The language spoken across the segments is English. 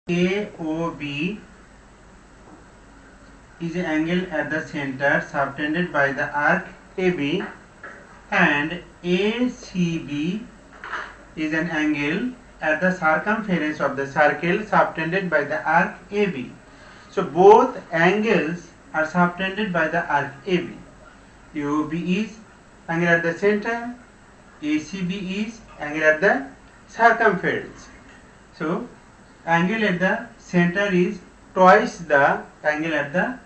AOB is an angle at the center subtended by the arc AB, and ACB is an angle at the circumference of the circle subtended by the arc AB. So both angles are subtended by the arc AB. AOB is angle at the center, ACB is angle at the circumference. So angle at the center is twice the angle at the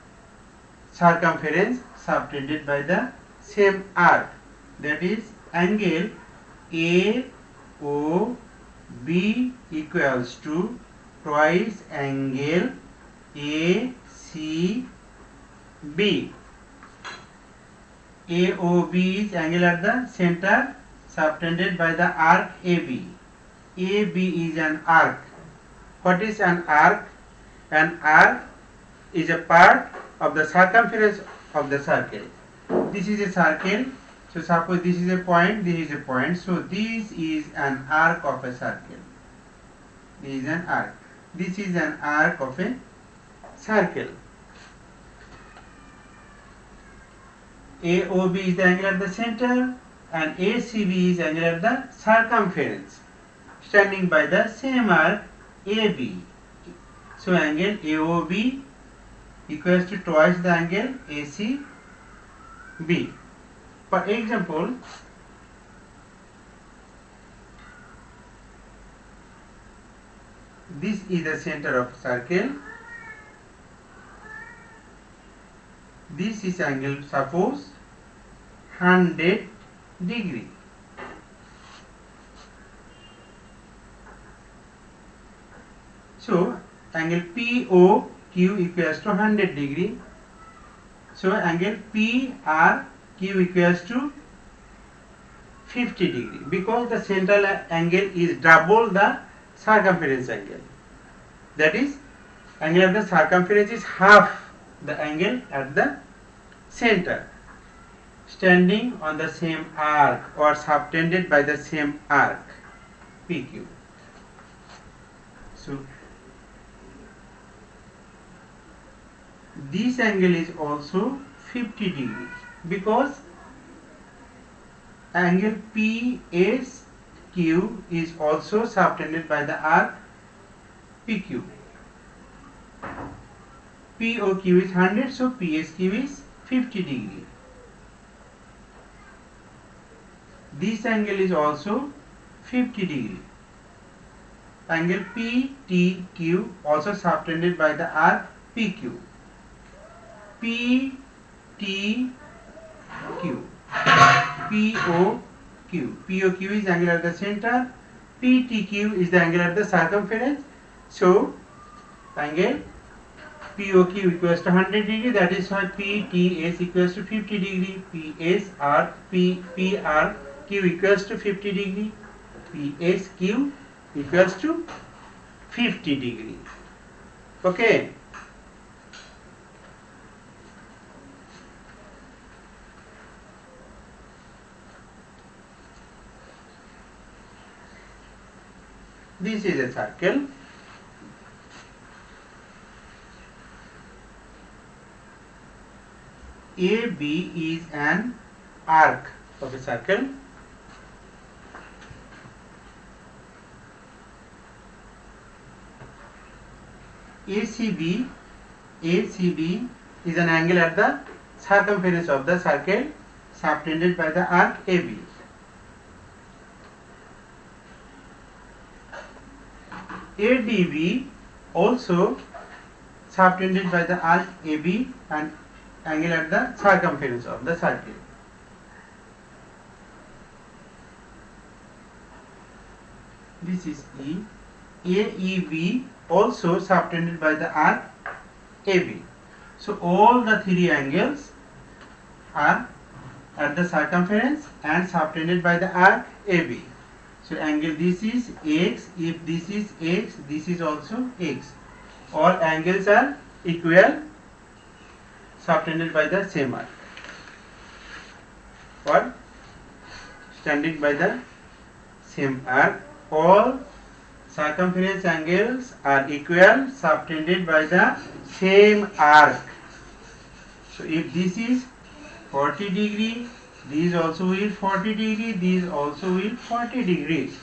circumference subtended by the same arc. That is angle AOB equals to twice angle ACB. AOB is angle at the center subtended by the arc AB. AB is an arc. What is an arc? An arc is a part of the circumference of the circle. This is a circle. So suppose this is a point, this is a point. So this is an arc of a circle. This is an arc. This is an arc of a circle. AOB is the angle at the center and ACB is angle at the circumference standing by the same arc AB. So angle AOB equals to twice the angle ACB. For example, this is the center of circle. This is angle, suppose 100 degree. So angle POQ equals to 100 degree. So angle PRQ equals to 50 degree, because the central angle is double the circumference angle. That is, angle at the circumference is half the angle at the center, standing on the same arc or subtended by the same arc PQ. So this angle is also 50 degree, because angle PSQ is also subtended by the arc PQ. POQ is 100, so PSQ is 50 degree. This angle is also 50 degree. Angle PTQ also subtended by the arc PQ. PTQ, POQ is angle at the center, PTQ is the angle at the circumference. So angle POQ equals to 100 degree, that is why PTS equals to 50 degree, PRQ equals to 50 degree, PSQ equals to 50 degree. Okay. This is a circle. AB is an arc of a circle. ACB is an angle at the circumference of the circle subtended by the arc AB. ADB also subtended by the arc AB and angle at the circumference of the circle. This is E. AEB also subtended by the arc AB. So all the three angles are at the circumference and subtended by the arc AB. So angle this is X, if this is X, this is also X. All angles are equal, subtended by the same arc, or standing by the same arc. All circumference angles are equal subtended by the same arc. So if this is 40 degree, these also will 40 degree, these also will 40 degrees.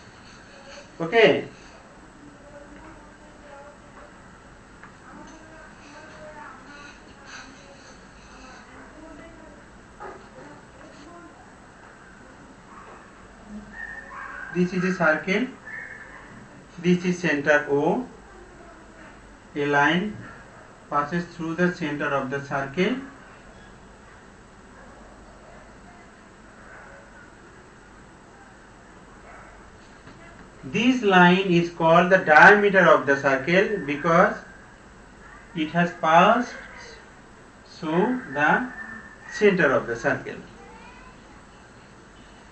Okay. This is a circle. This is center O. A line passes through the center of the circle. This line is called the diameter of the circle because it has passed through the center of the circle.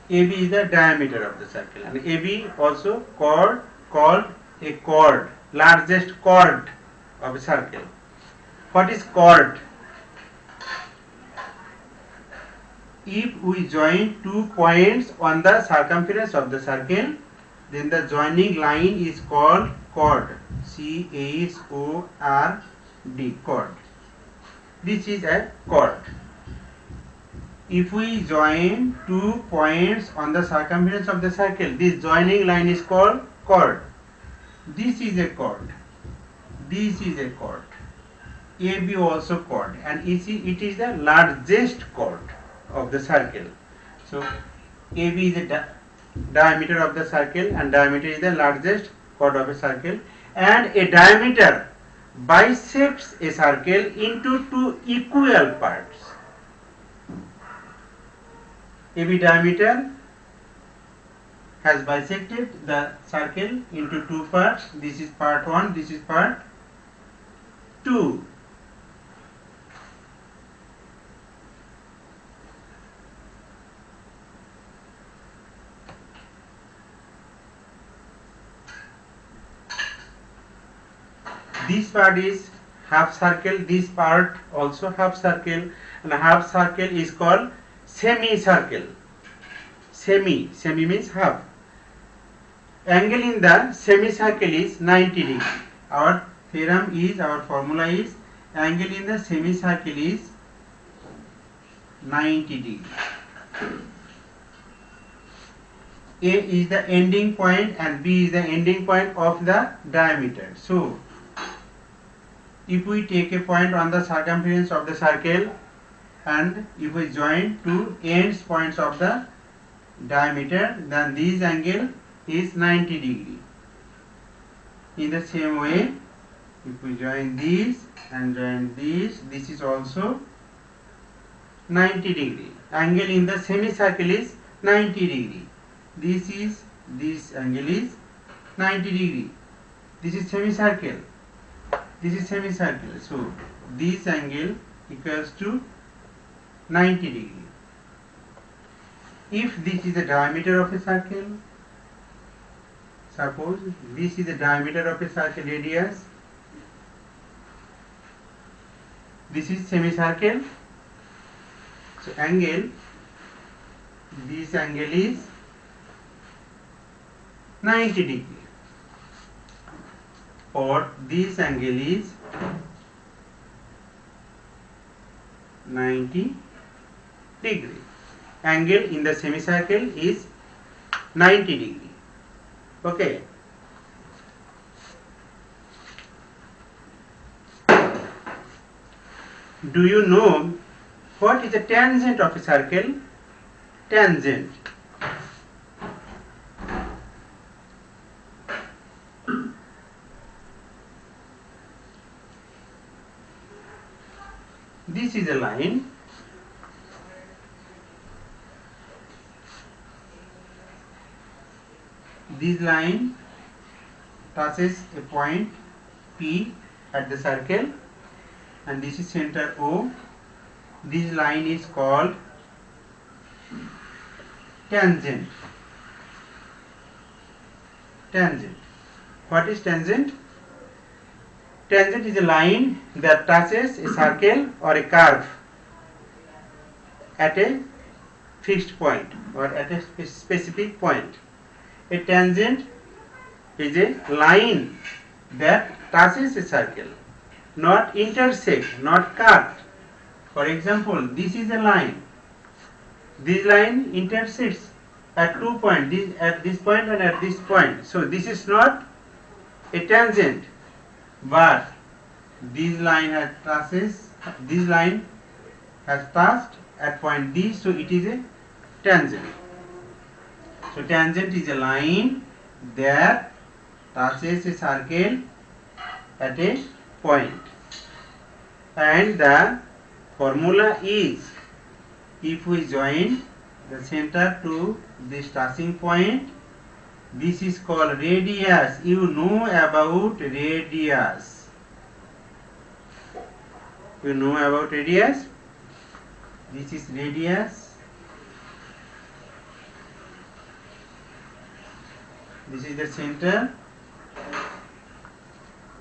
AB is the diameter of the circle, and AB also called a chord, largest chord of a circle. What is chord? If we join 2 points on the circumference of the circle, then the joining line is called chord. C-H-O-R-D, chord. This is a chord. If we join 2 points on the circumference of the circle, this joining line is called chord. This is a chord. This is a chord. AB also chord, and it is the largest chord of the circle. So AB is the diameter of the circle, and diameter is the largest chord of a circle, and a diameter bisects a circle into 2 equal parts. AB diameter has bisected the circle into 2 parts. This is part 1, this is part 2. This part is half circle, this part also half circle, and half circle is called semicircle. Semi means half. Angle in the semicircle is 90 degree. Our formula is angle in the semicircle is 90 degree. A is the ending point and B is the ending point of the diameter. So if we take a point on the circumference of the circle, and if we join 2 ends points of the diameter, then this angle is 90 degree. In the same way, if we join this and join this, this is also 90 degree. Angle in the semicircle is 90 degree. This angle is 90 degree. This is semicircle. This is semicircle. So this angle equals to 90 degree. If this is the diameter of a circle, suppose this is the diameter of a circle radius, this is semicircle, so this angle is 90 degree, or this angle is 90 degree. Angle in the semicircle is 90 degree. Okay. Do you know what is the tangent of a circle? Tangent. This is a line. This line touches a point P at the circle, and this is center O. This line is called tangent. Tangent. What is tangent? Tangent is a line that touches a circle or a curve at a fixed point or at a specific point. A tangent is a line that touches a circle, not intersect, not cut. For example, this is a line. This line intersects at 2 points, at this point and at this point. So this is not a tangent, but this line has touched at point D, so it is a tangent. So tangent is a line that touches a circle at a point. And the formula is, if we join the center to this touching point, this is called radius. You know about radius. You know about radius? This is radius. This is the center.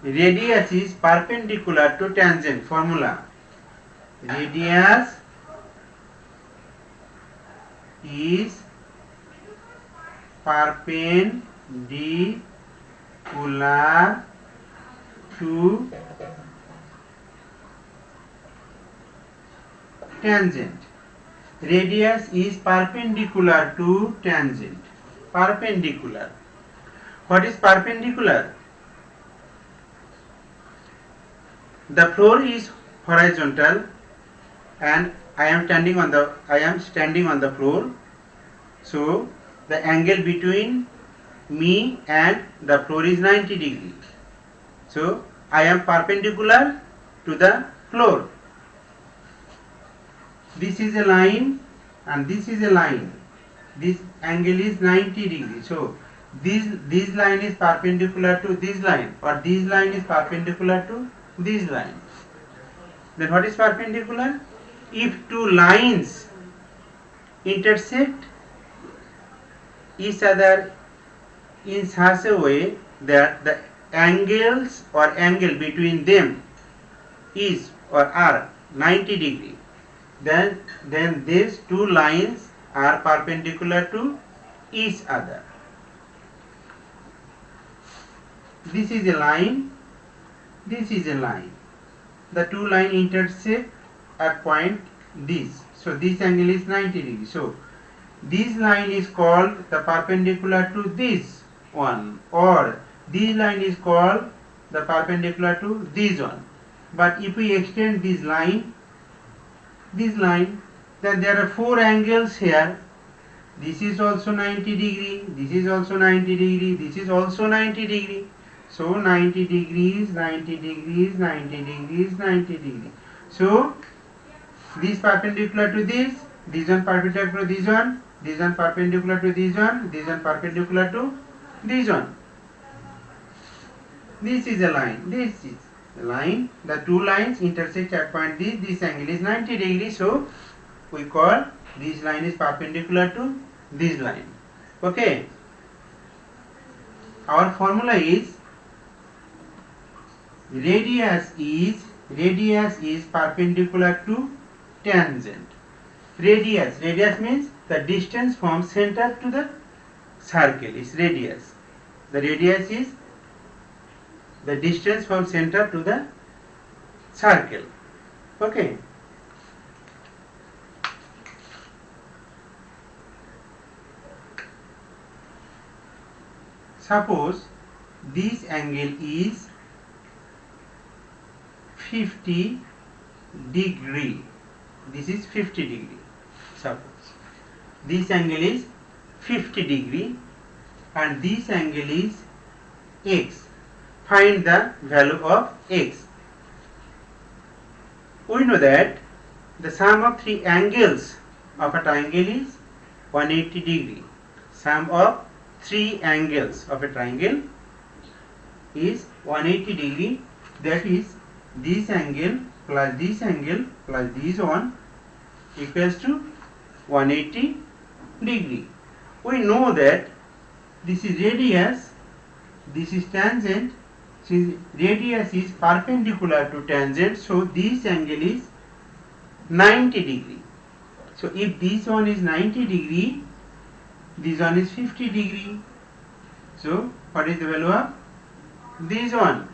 Radius is perpendicular to tangent. Formula. Radius is perpendicular to tangent. Radius is perpendicular to tangent. Perpendicular. What is perpendicular? The floor is horizontal and I am standing on the floor. So the angle between me and the floor is 90 degrees. So I am perpendicular to the floor. This is a line and this is a line. This angle is 90 degrees. So this line is perpendicular to this line, or this line is perpendicular to this line. Then what is perpendicular? If two lines intersect each other in such a way that the angles or angle between them is or are 90 degree, then these two lines are perpendicular to each other. This is a line, this is a line. The two lines intersect at point this. So this angle is 90 degrees. So this line is called the perpendicular to this one, or this line is called the perpendicular to this one. But if we extend this line, then there are four angles here. This is also 90 degree, this is also 90 degree, this is also 90 degree. So 90 degrees, 90 degrees, 90 degrees, 90 degrees. So this perpendicular to this one perpendicular to this one, this one perpendicular to this one, this one perpendicular to this one. This is a line, this is a line. The two lines intersect at point this. This angle is 90 degrees. So we call this line is perpendicular to this line. Okay. Our formula is radius is perpendicular to tangent. Radius means the distance from center to the circle is radius. The radius is the distance from center to the circle. Okay. Suppose this angle is 50 degree. This is 50 degree. Suppose this angle is 50 degree and this angle is x. Find the value of x. We know that the sum of three angles of a triangle is 180 degree. Sum of three angles of a triangle is 180 degree. That is, this angle plus this angle plus this one equals to 180 degree. We know that this is radius, this is tangent. Since radius is perpendicular to tangent, so this angle is 90 degree. So if this one is 90 degree, this one is 50 degree. So what is the value of this one?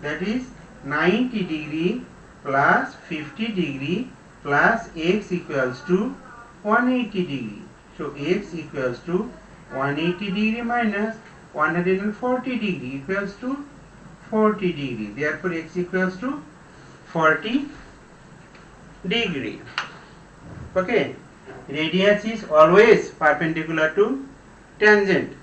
That is 90 degree plus 50 degree plus x equals to 180 degree. So x equals to 180 degree minus 140 degree equals to 40 degree. Therefore x equals to 40 degree. Okay. Radius is always perpendicular to tangent.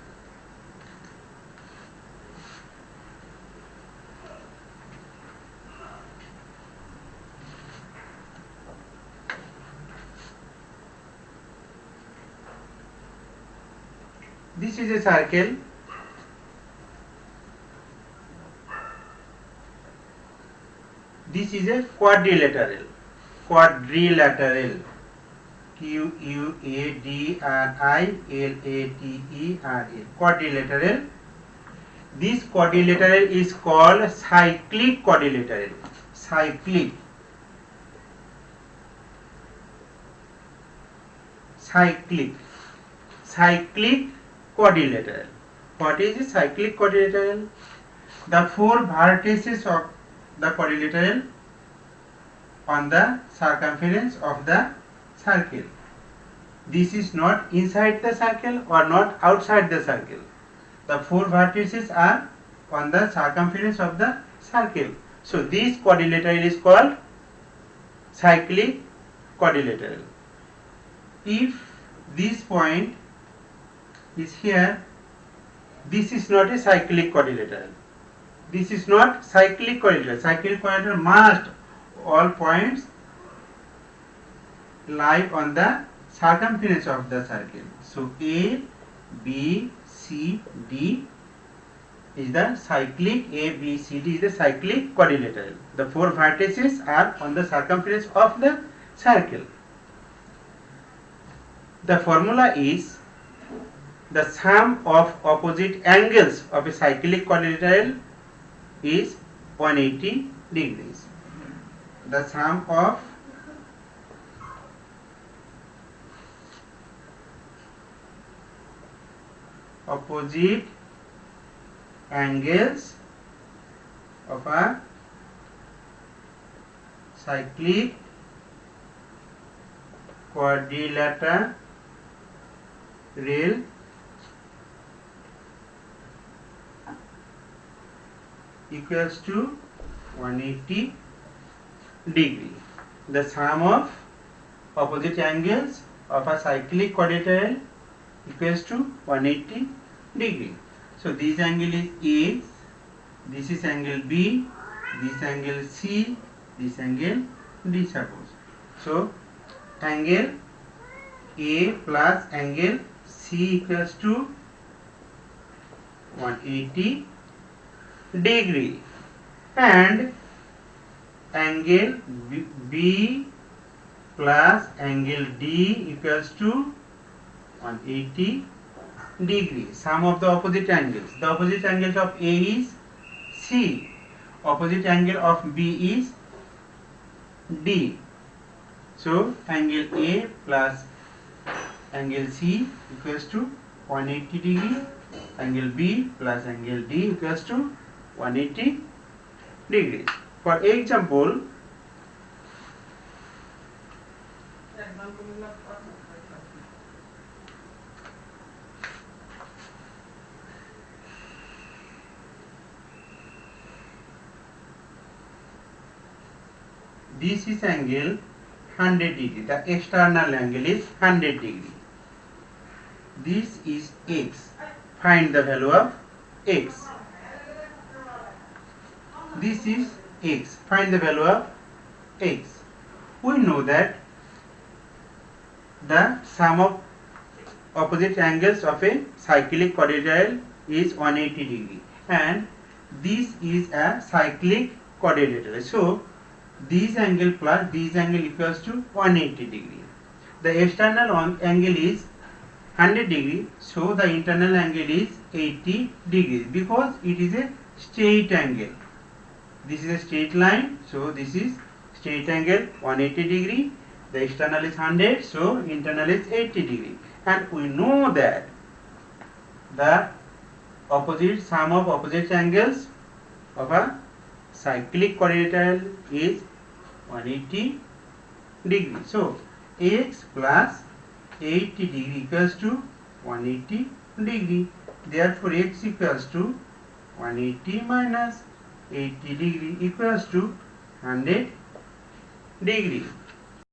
This is a circle. This is a quadrilateral. Quadrilateral. Quadrilateral. Quadrilateral. This quadrilateral is called cyclic quadrilateral. Cyclic. Cyclic quadrilateral. What is a cyclic quadrilateral? The four vertices of the quadrilateral on the circumference of the circle. This is not inside the circle or not outside the circle. The four vertices are on the circumference of the circle. So this quadrilateral is called cyclic quadrilateral. If this point is here, this is not a cyclic quadrilateral. This is not cyclic quadrilateral. Cyclic quadrilateral must all points lie on the circumference of the circle. So A, B, C, D is the cyclic, A, B, C, D is the cyclic quadrilateral. The four vertices are on the circumference of the circle. The formula is the sum of opposite angles of a cyclic quadrilateral is 180 degrees. The sum of opposite angles of a cyclic quadrilateral equals to 180 degree. The sum of opposite angles of a cyclic quadrilateral equals to 180 degree. So this angle is A, this is angle B, this angle C, this angle D suppose. So angle A plus angle C equals to 180 degree, and angle B plus angle D equals to 180 degree. Sum of the opposite angles. The opposite angles of A is C. Opposite angle of B is D. So angle A plus angle C equals to 180 degree. Angle B plus angle D equals to 180 degrees. For example, this is angle 100 degree. The external angle is 100 degree. This is x. Find the value of x. This is x. Find the value of x. We know that the sum of opposite angles of a cyclic quadrilateral is 180 degree, and this is a cyclic quadrilateral. So this angle plus this angle equals to 180 degree. The external angle is 100 degree, so the internal angle is 80 degrees because it is a straight angle. This is a straight line, so this is straight angle 180 degree. The external is 100, so internal is 80 degree. And we know that the opposite sum of opposite angles of a cyclic quadrilateral is 180 degree. So x plus 80 degree equals to 180 degree. Therefore x equals to 180 minus 80 degree equals to 100 degree.